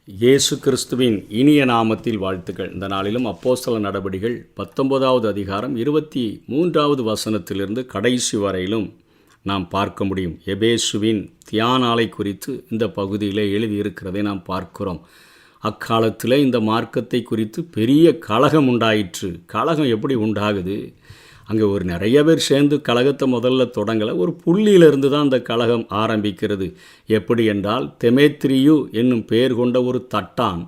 இயேசு கிறிஸ்துவின் இனிய நாமத்தில் வாழ்த்துக்கள். இந்த நாளிலும் அப்போஸ்தல நடபடிகள் 19வது அதிகாரம் 23வது வசனத்திலிருந்து கடைசி வரையிலும் நாம் பார்க்க முடியும். எபேசுவின் தியானாலை குறித்து இந்த பகுதியில் எழுதியிருக்கிறதை நாம் பார்க்கிறோம். அக்காலத்தில் இந்த மார்க்கத்தை குறித்து பெரிய கலகம் உண்டாயிற்று. கலகம் எப்படி உண்டாகுது? அங்கே நிறைய பேர் சேர்ந்து கலகத்தை முதல்ல தொடங்கலை. ஒரு புள்ளியிலிருந்து தான் அந்த கலகம் ஆரம்பிக்கிறது. எப்படி என்றால், தெமேத்திரியு என்னும் பெயர் கொண்ட ஒரு தட்டான்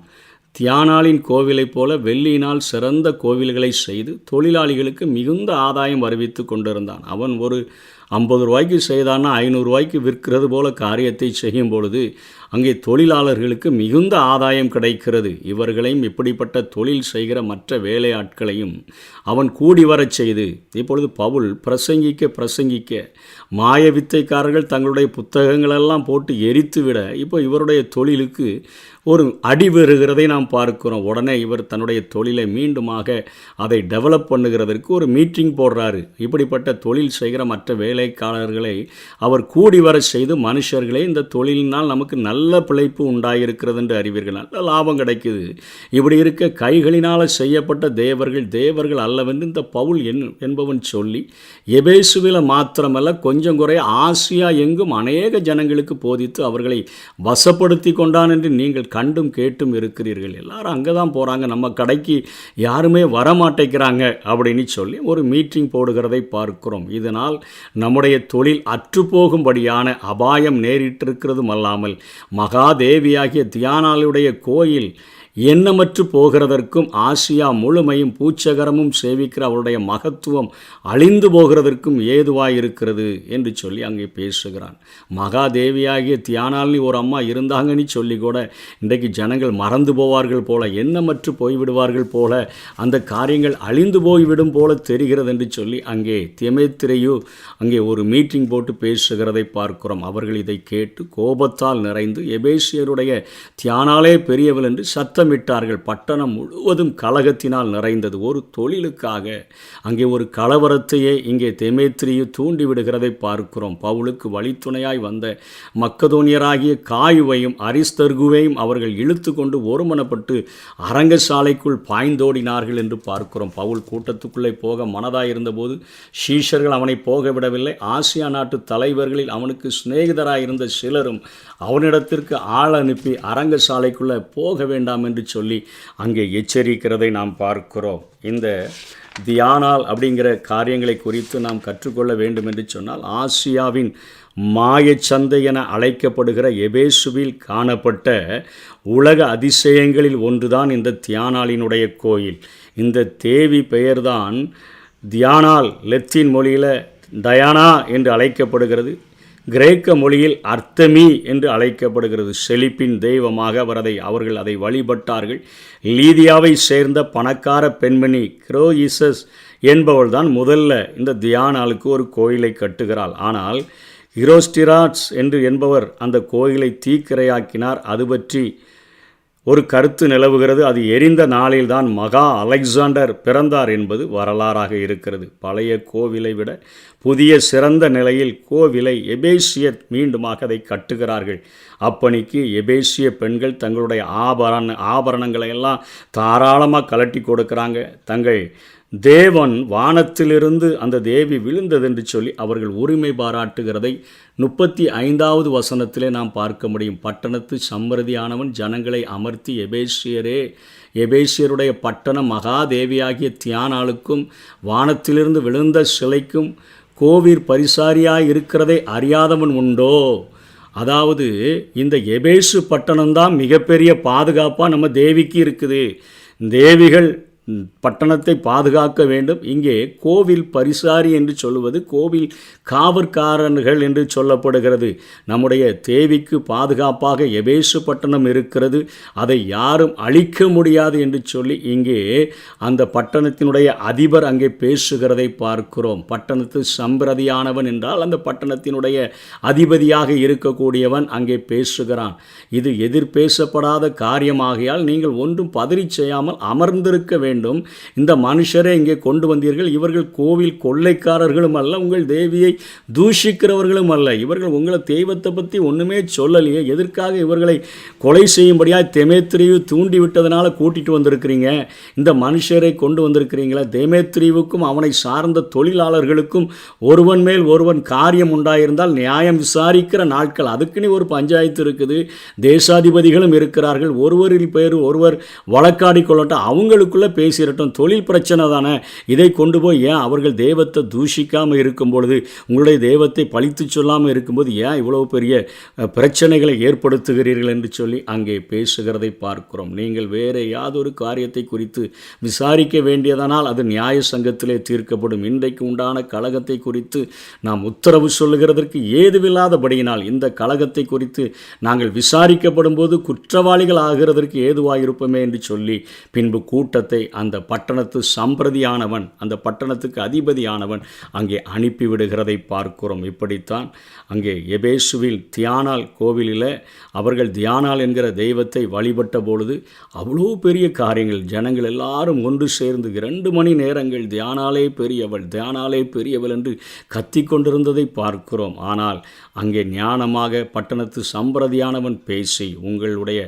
தியானாளின் கோவிலைப் போல வெள்ளியினால் சிறந்த கோவில்களை செய்து தொழிலாளிகளுக்கு மிகுந்த ஆதாயம் வருவித்து கொண்டிருந்தான். அவன் ஒரு 50 ரூபாய்க்கு செய்தான்னா 500 ரூபாய்க்கு விற்கிறது போல காரியத்தை செய்யும் பொழுது அங்கே தொழிலாளர்களுக்கு மிகுந்த ஆதாயம் கிடைக்கிறது. இவர்களையும் இப்படிப்பட்ட தொழில் செய்கிற மற்ற வேலையாட்களையும் அவன் கூடி வரச் செய்து, இப்பொழுது பவுல் பிரசங்கிக்க மாய வித்தைக்காரர்கள் தங்களுடைய புத்தகங்களெல்லாம் போட்டு எரித்துவிட இப்போ இவருடைய தொழிலுக்கு ஒரு அடி வருகிறதை நாம் பார்க்கிறோம். உடனே இவர் தன்னுடைய தொழிலை மீண்டுமாக அதை டெவலப் பண்ணுகிறதற்கு ஒரு மீட்டிங் போடுறாரு. இப்படிப்பட்ட தொழில் செய்கிற மற்ற வேலைக்காரர்களை அவர் கூடி வர செய்து, மனுஷர்களே, இந்த தொழிலினால் நமக்கு நல்ல பிழைப்பு உண்டாயிருக்கிறது என்று அறிவீர்கள், நல்ல லாபம் கிடைக்குது. இப்படி இருக்க கைகளினால் செய்யப்பட்ட தேவர்கள் அல்லவென்று இந்த பவுல் என்பவன் சொல்லி எபேசுவில் மாத்திரமல்ல கொஞ்சம் குறைய ஆசியா எங்கும் அநேக ஜனங்களுக்கு போதித்து அவர்களை வசப்படுத்தி கொண்டான் என்று நீங்கள் கண்டும் கேட்டும் இருக்கிறீர்கள். எல்லாரும் அங்கே தான் போகிறாங்க, நம்ம கடைக்கு யாருமே வரமாட்டேங்கிறாங்க அப்படின்னு சொல்லி ஒரு மீட்டிங் போடுகிறதை பார்க்கிறோம். இதனால் நம்முடைய தொழில் அற்றுப்போகும்படியான அபாயம் நேரிட்டிருக்கிறதும் அல்லாமல் மகாதேவியாகிய தியானாளுடைய கோயில் எண்ணமற்று போகிறதற்கும் ஆசியா முழுமையும் பூச்சகரமும் சேவிக்கிற அவருடைய மகத்துவம் அழிந்து போகிறதற்கும் ஏதுவாயிருக்கிறது என்று சொல்லி அங்கே பேசுகிறான். மகாதேவியாகிய தியானால்னு ஒரு அம்மா இருந்தாங்கன்னு சொல்லி கூட இன்றைக்கு ஜனங்கள் மறந்து போவார்கள் போல, எண்ணமற்று போய்விடுவார்கள் போல, அந்த காரியங்கள் அழிந்து போய்விடும் போல தெரிகிறது என்று சொல்லி அங்கே தெமேத்திரியு அங்கே ஒரு மீட்டிங் போட்டு பேசுகிறதை பார்க்கிறோம். அவர்கள் இதை கேட்டு கோபத்தால் நிறைந்து எபேசியருடைய தியானாலே பெரியவள் என்று சத்தமிட்டார்கள். பட்டணம் முழுவதும் கலகத்தினால் நிறைந்தது. ஒரு தொழிலுக்காக அங்கே ஒரு கலவரத்தையே இங்கே தெமேத்திரியு தூண்டிவிடுகிறதை பார்க்கிறோம். பவுலுக்கு வழித்துணையாய் வந்த மக்கதோனியராகிய காயுவையும் அரிஸ்தர்குவையும் அவர்கள் இழுத்து கொண்டு ஒருமனப்பட்டு அரங்கசாலைக்குள் பாய்ந்தோடினார்கள் என்று பார்க்கிறோம். பவுல் கூட்டத்துக்குள்ளே போக மனதாயிருந்தபோது சீஷர்கள் அவனை போக விடவில்லை. ஆசியா நாட்டு தலைவர்களில் அவனுக்கு சிநேகிதராயிருந்த சிலரும் அவனிடத்திற்கு ஆள் அனுப்பி அரங்கசாலைக்குள்ளே போக வேண்டாம் என்று சொல்லி அங்கே எச்சரிக்கிறதை நாம் பார்க்கிறோம். இந்த தியானால் அப்படிங்கிற காரியங்களை குறித்து நாம் கற்றுக்கொள்ள வேண்டும் என்று சொன்னால், ஆசியாவின் மாயச்சந்தை என அழைக்கப்படுகிற எபேசுவில் காணப்பட்ட உலக அதிசயங்களில் ஒன்றுதான் இந்த தியானாளினுடைய கோயில். இந்த தேவி பெயர்தான் தியானால். லத்தீன் மொழியில் டயானா என்று அழைக்கப்படுகிறது. கிரேக்க மொழியில் அர்த்தமி என்று அழைக்கப்படுகிறது. செழிப்பின் தெய்வமாக அவர்கள் அதை வழிபட்டார்கள். லீதியாவை சேர்ந்த பணக்கார பெண்மணி கிரோயிசஸ் என்பவள் தான் முதல்ல இந்த தியானாளுக்கு ஒரு கோயிலை கட்டுகிறாள். ஆனால் ஹிரோஸ்டிராட்ஸ் என்பவர் அந்த கோயிலை தீக்கிரையாக்கினார். அது பற்றி ஒரு கருத்து நிலவுகிறது. அது எரிந்த நாளில்தான் மகா அலெக்சாண்டர் பிறந்தார் என்பது வரலாறாக இருக்கிறது. பழைய கோவிலை விட புதிய சிறந்த நிலையில் கோவிலை எபேசியர் மீண்டுமாக அதை கட்டுகிறார்கள். அப்பணிக்கு எபேசிய பெண்கள் தங்களுடைய ஆபரணங்களை எல்லாம் தாராளமாக கலட்டி கொடுக்குறாங்க. தங்கள் தேவன் வானத்திலிருந்து அந்த தேவி விழுந்ததென்று சொல்லி அவர்கள் உரிமை பாராட்டுகிறதை 35வது வசனத்திலே நாம் பார்க்க முடியும். பட்டணத்து சம்பிரதியானவன் ஜனங்களை அமர்த்தி, எபேசியருடைய பட்டணம் மகாதேவியாகிய தியானாளுக்கும் வானத்திலிருந்து விழுந்த சிலைக்கும் கோவிற் பரிசாரியாய் இருக்கிறதை அறியாதவன் உண்டோ? அதாவது இந்த எபேசு பட்டணம்தான் மிகப்பெரிய பாதுகாப்பாக நம்ம தேவிக்கு இருக்குது. தேவிகள் பட்டணத்தை பாதுகாக்க வேண்டும். இங்கே கோவில் பரிசாரி என்று சொல்லுவது கோவில் காவற்காரர்கள் என்று சொல்லப்படுகிறது. நம்முடைய தேவிக்கு பாதுகாப்பாக எபேசு பட்டணம் இருக்கிறது, அதை யாரும் அழிக்க முடியாது என்று சொல்லி இங்கே அந்த பட்டணத்தினுடைய அதிபர் அங்கே பேசுகிறதை பார்க்கிறோம். பட்டணத்து சம்பிரதியானவன் என்றால் அந்த பட்டணத்தினுடைய அதிபதியாக இருக்கக்கூடியவன் அங்கே பேசுகிறான். இது எதிர்பேசப்படாத காரியமாகையால் நீங்கள் ஒன்றும் பதறி செய்யாமல் அமர்ந்திருக்க வேண்டும். வேண்டும். இந்த மனுஷரை இங்கே கொண்டு வந்தீர்கள். இவர்கள் கோவில் கொள்ளைக்காரர்களும் அல்ல, உங்கள் தேவியை தூஷிக்கிறவர்களும் அல்ல. இவர்கள் உங்களை தெய்வத்தை பற்றி ஒன்றுமே சொல்லலையே, எதற்காக இவர்களை கொலை செய்யும்படியாக தெமேத்திரியை தூண்டி விட்டதனால கூட்டிகிட்டு வந்திருக்கிறீங்க. இந்த மனுஷரை கொண்டு வந்திருக்கிறீங்களா? தெமேத்திரிவுக்கும் அவனை சார்ந்த தொழிலாளர்களுக்கும் ஒருவன் மேல் ஒருவன் காரியம் உண்டாயிருந்தால் நியாயம் விசாரிக்கிற நாட்கள். அதுக்குன்னு ஒரு பஞ்சாயத்து இருக்குது, தேசாதிபதிகளும் இருக்கிறார்கள். ஒருவரில் பேர் ஒருவர் வழக்காடி கொள்ளட்டும், அவங்களுக்குள்ளே பேசிடட்டும். தொழில் பிரச்சனை தானே, இதை கொண்டு போய் ஏன் அவர்கள் தெய்வத்தை தூஷிக்காமல் இருக்கும் பொழுது, உங்களுடைய தெய்வத்தை பழித்து சொல்லாமல் இருக்கும்போது ஏன் இவ்வளவு பெரிய பிரச்சனைகளை ஏற்படுத்துகிறீர்கள் என்று சொல்லி அங்கே பேசுகிறதை பார்க்கிறோம். நீங்கள் வேறு யாதொரு காரியத்தை குறித்து விசாரிக்க வேண்டியதனால் அது நியாய சங்கத்திலே தீர்க்கப்படும். இன்றைக்கு உண்டான கலகத்தை குறித்து நாம் உத்தரவு சொல்லுகிறதற்கு ஏதுவில்லாதபடியினால் இந்த கலகத்தை குறித்து நாங்கள் விசாரிக்கப்படும் போது குற்றவாளிகள் ஆகிறதற்கு ஏதுவாயிருப்போமே என்று சொல்லி பின்பு கூட்டத்தை அந்த பட்டணத்து சம்பிரதியானவன், அந்த பட்டணத்துக்கு அதிபதியானவன் அங்கே அனுப்பிவிடுகிறதை பார்க்கிறோம். இப்படித்தான் அங்கே எபேசுவில் தியானால் கோவிலில் அவர்கள் தியானால் என்கிற தெய்வத்தை வழிபட்ட பொழுது அவ்வளோ பெரிய காரியங்கள், ஜனங்கள் எல்லாரும் ஒன்று சேர்ந்து 2 மணி நேரங்கள் தியானாலே பெரியவள், தியானாலே பெரியவள் என்று கத்திக்கொண்டிருந்ததை பார்க்கிறோம். ஆனால் அங்கே ஞானமாக பட்டணத்து சம்பிரதியானவன் பேசி, உங்களுடைய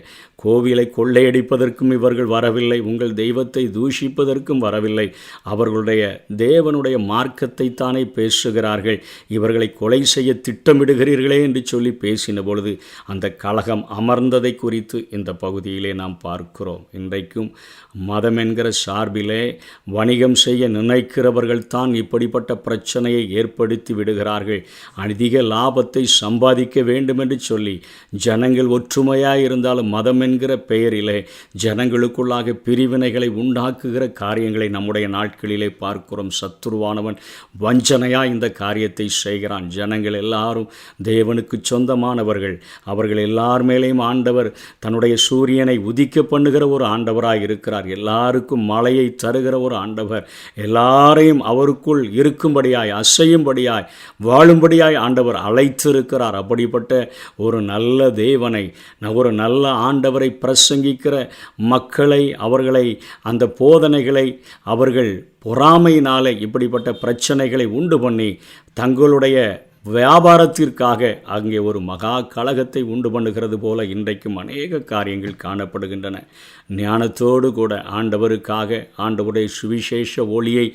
கோவிலை கொள்ளையடிப்பதற்கும் இவர்கள் வரவில்லை, உங்கள் தெய்வத்தை தூஷிப்பதற்கும் வரவில்லை, அவர்களுடைய தேவனுடைய மார்க்கத்தை தானே பேசுகிறார்கள், இவர்களை கொலை செய்ய திட்டமிடுகிறீர்களே என்று சொல்லி பேசின பொழுது அந்த கலகம் அமர்ந்ததை குறித்து இந்த பகுதியிலே நாம் பார்க்கிறோம். இன்றைக்கும் மதம் என்கிற சார்பிலே வணிகம் செய்ய நினைக்கிறவர்கள் தான் இப்படிப்பட்ட பிரச்சனையை ஏற்படுத்தி விடுகிறார்கள். அதிக லாபத்தை சம்பாதிக்க வேண்டும் என்று சொல்லி ஜனங்கள் ஒற்றுமையாக இருந்தாலும் மதம் என்கிற பெயரிலே ஜனங்களுக்குள்ளாக பிரிவினைகளை உண்டாக்குகிற காரியங்களை நம்முடைய நாட்களிலே பார்க்கிறோம். சத்துருவானவன் வஞ்சனையாக இந்த காரியத்தை செய்கிறான். ஜனங்கள் எல்லாரும் தேவனுக்கு சொந்தமானவர்கள், அவர்கள் எல்லார் மேலேயும் ஆண்டவர் தன்னுடைய சூரியனை உதிக்க பண்ணுகிற ஒரு ஆண்டவராக இருக்கிறார். எல்லாருக்கும் மழையை தருகிற ஒரு ஆண்டவர், எல்லாரையும் அவருக்குள் இருக்கும்படியாய் அசையும்படியாய் வாழும்படியாய் ஆண்டவர் அழைத்திருக்கிறார். அப்படிப்பட்ட ஒரு நல்ல தேவனை, ஒரு நல்ல ஆண்டவரை பிரசங்கிக்கிற மக்களை, அவர்களை அந்த போதனைகளை அவர்கள் பொறாமையினாலே இப்படிப்பட்ட பிரச்சனைகளை உண்டு பண்ணி தங்களுடைய வியாபாரத்திற்காக அங்கே ஒரு மகா கலகத்தை உண்டு பண்ணுகிறது போல இன்றைக்கும் அநேக காரியங்கள் காணப்படுகின்றன. ஞானத்தோடு கூட ஆண்டவருக்காக ஆண்டவருடைய சுவிசேஷ ஒளியை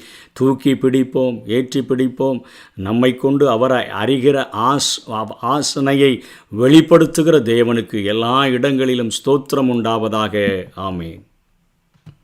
தூக்கி பிடிப்போம், ஏற்றி பிடிப்போம். நம்மை கொண்டு அவரை அறிகிற ஆசனையை வெளிப்படுத்துகிற தேவனுக்கு எல்லா இடங்களிலும் ஸ்தோத்திரம் உண்டாவதாக. ஆமென்.